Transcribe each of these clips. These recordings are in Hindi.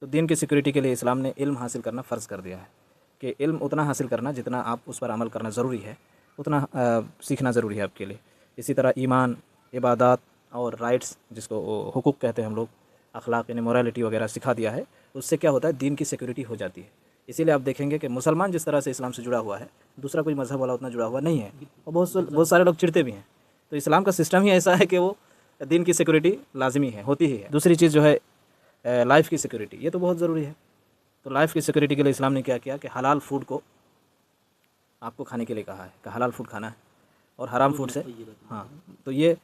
तो दीन की सिक्योरिटी के लिए इस्लाम ने इल्म हासिल करना फ़र्ज़ कर दिया है कि इल्म उतना हासिल करना जितना आप उस पर अमल करना ज़रूरी है, उतना सीखना ज़रूरी है आपके लिए। इसी तरह ईमान, इबादत और राइट्स, जिसको हुकूक़ कहते हैं हम लोग, अखलाक यानी मोरालिटी वगैरह सिखा दिया है। उससे क्या होता है, दीन की सिक्योरिटी हो जाती है। इसीलिए आप देखेंगे कि मुसलमान जिस तरह से इस्लाम से जुड़ा हुआ है, दूसरा कोई मज़हब वाला उतना जुड़ा हुआ नहीं है, और बहुत सारे लोग चिढ़ते भी हैं। तो इस्लाम का सिस्टम ही ऐसा है कि वो दीन की सिक्योरिटी लाजमी है, होती ही है। दूसरी चीज़ जो है लाइफ की सिक्योरिटी, ये तो बहुत ज़रूरी है। तो लाइफ की सिक्योरिटी के लिए इस्लाम ने क्या किया कि हलाल फूड को आपको खाने के लिए कहा है कि हलाल फूड खाना है, और हराम फूड से, हाँ, तो ये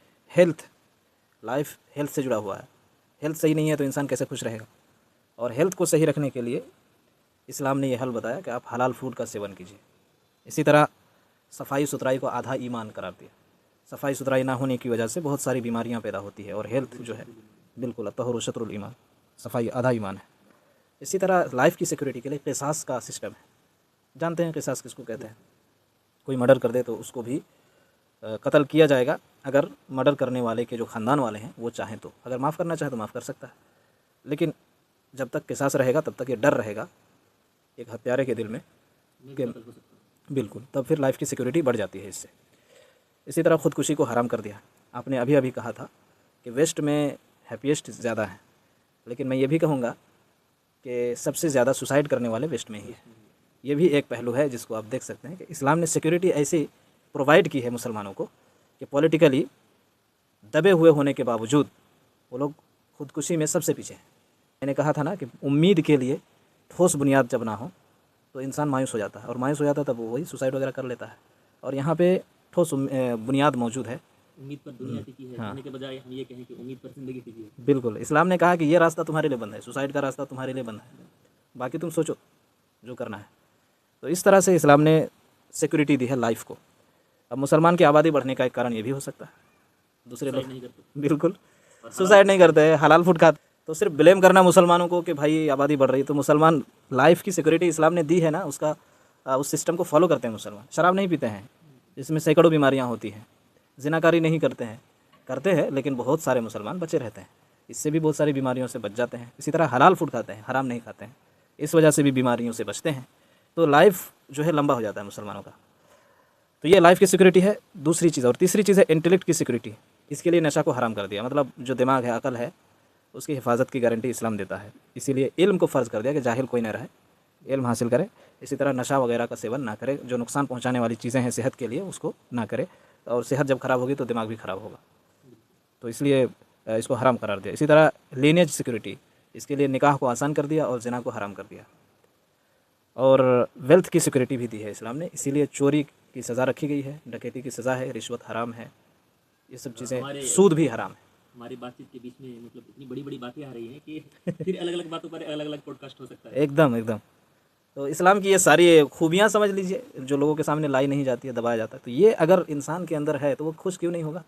लाइफ हेल्थ से जुड़ा हुआ है। हेल्थ सही नहीं है तो इंसान कैसे खुश रहेगा, और हेल्थ को सही रखने के लिए इस्लाम ने यह हल बताया कि आप हलाल फूड का सेवन कीजिए। इसी तरह सफाई सुथराई को आधा ईमान करार दिया। सफाई सुथराई ना होने की वजह से बहुत सारी बीमारियां पैदा होती है, और हेल्थ जो है, बिल्कुल तहूर शत्रुल ईमान, सफाई आधा ईमान है। इसी तरह लाइफ की सिक्योरिटी के लिए क़िसास का सिस्टम है। जानते हैं क़िसास किसको कहते हैं? कोई मर्डर कर दे तो उसको भी कत्ल किया जाएगा, अगर मर्डर करने वाले के जो ख़ानदान वाले हैं वो चाहें तो। अगर माफ़ करना चाहे तो माफ़ कर सकता है, लेकिन जब तक क़िसास रहेगा तब तक ये डर रहेगा एक हत्यारे के दिल में कि बिल्कुल, तब फिर लाइफ की सिक्योरिटी बढ़ जाती है इससे। इसी तरह ख़ुदकुशी को हराम कर दिया। आपने अभी अभी कहा था कि वेस्ट में हैप्पीएस्ट ज़्यादा है, लेकिन मैं ये भी कहूँगा कि सबसे ज़्यादा सुसाइड करने वाले वेस्ट में ही है। ये भी एक पहलू है जिसको आप देख सकते हैं कि इस्लाम ने सिक्योरिटी ऐसी प्रोवाइड की है मुसलमानों को कि पॉलिटिकली दबे हुए होने के बावजूद वो लोग ख़ुदकुशी में सबसे पीछे हैं। मैंने कहा था ना कि उम्मीद के लिए ठोस बुनियाद जब ना हो तो इंसान मायूस हो जाता है, और मायूस हो जाता है तब वो वही सुसाइड वगैरह कर लेता है। और यहाँ पे ठोस बुनियाद मौजूद है। उम्मीद पर दुनिया टिकी है, हाँ, होने के बजाय हम ये कहें कि उम्मीद पर ज़िंदगी टिकी है। बिल्कुल, इस्लाम ने कहा कि ये रास्ता तुम्हारे लिए बंद है, सुसाइड का रास्ता तुम्हारे लिए बंद है, बाकी तुम सोचो जो करना है। तो इस तरह से इस्लाम ने सिक्योरिटी दी है लाइफ को। अब मुसलमान की आबादी बढ़ने का एक कारण ये भी हो सकता है, दूसरे लोग नहीं करते, बिल्कुल सुसाइड नहीं करते, हलाल फूड खाते। तो सिर्फ ब्लेम करना मुसलमानों को कि भाई आबादी बढ़ रही है, तो मुसलमान लाइफ की सिक्योरिटी इस्लाम ने दी है ना, उसका उस सिस्टम को फॉलो करते हैं मुसलमान। शराब नहीं पीते हैं, जिसमें सैकड़ों बीमारियां होती हैं। जिनाकारी नहीं करते हैं लेकिन बहुत सारे मुसलमान बचे रहते हैं, इससे भी बहुत सारी बीमारियों से बच जाते हैं। इसी तरह हलाल फूड खाते हैं, हराम नहीं खाते हैं, इस वजह से भी बीमारियों से बचते हैं। तो लाइफ जो है लंबा हो जाता है मुसलमानों का। तो ये लाइफ की सिक्योरिटी है, दूसरी चीज़। और तीसरी चीज़ है इंटेलेक्ट की सिक्योरिटी। इसके लिए नशा को हराम कर दिया, मतलब जो दिमाग है, अकल है, उसकी हिफाजत की गारंटी इस्लाम देता है। इसीलिए इल्म को फ़र्ज़ कर दिया कि जाहिल कोई ना रहे, इल्म हासिल करे। इसी तरह नशा वगैरह का सेवन ना करे, जो नुकसान पहुंचाने वाली चीज़ें हैं सेहत के लिए उसको ना करे, और सेहत जब ख़राब होगी तो दिमाग भी ख़राब होगा, तो इसलिए इसको हराम करार दिया। इसी तरह लीनेज सिक्योरिटी, इसके लिए निकाह को आसान कर दिया और ज़िना को हराम कर दिया। और वेल्थ की सिक्योरिटी भी दी है इस्लाम ने, इसीलिए चोरी की सज़ा रखी गई है, डकैती की सज़ा है, रिश्वत हराम है, ये सब चीज़ें, सूद भी हराम है। हमारी बातचीत के बीच में मतलब इतनी बड़ी बड़ी बातें आ रही हैं कि फिर अलग अलग बातों पर अलग अलग पॉडकास्ट हो सकता है। एकदम। तो इस्लाम की ये सारी खूबियाँ समझ लीजिए, जो लोगों के सामने लाई नहीं जाती है, दबाया जाता है। तो ये अगर इंसान के अंदर है तो वो खुश क्यों नहीं होगा।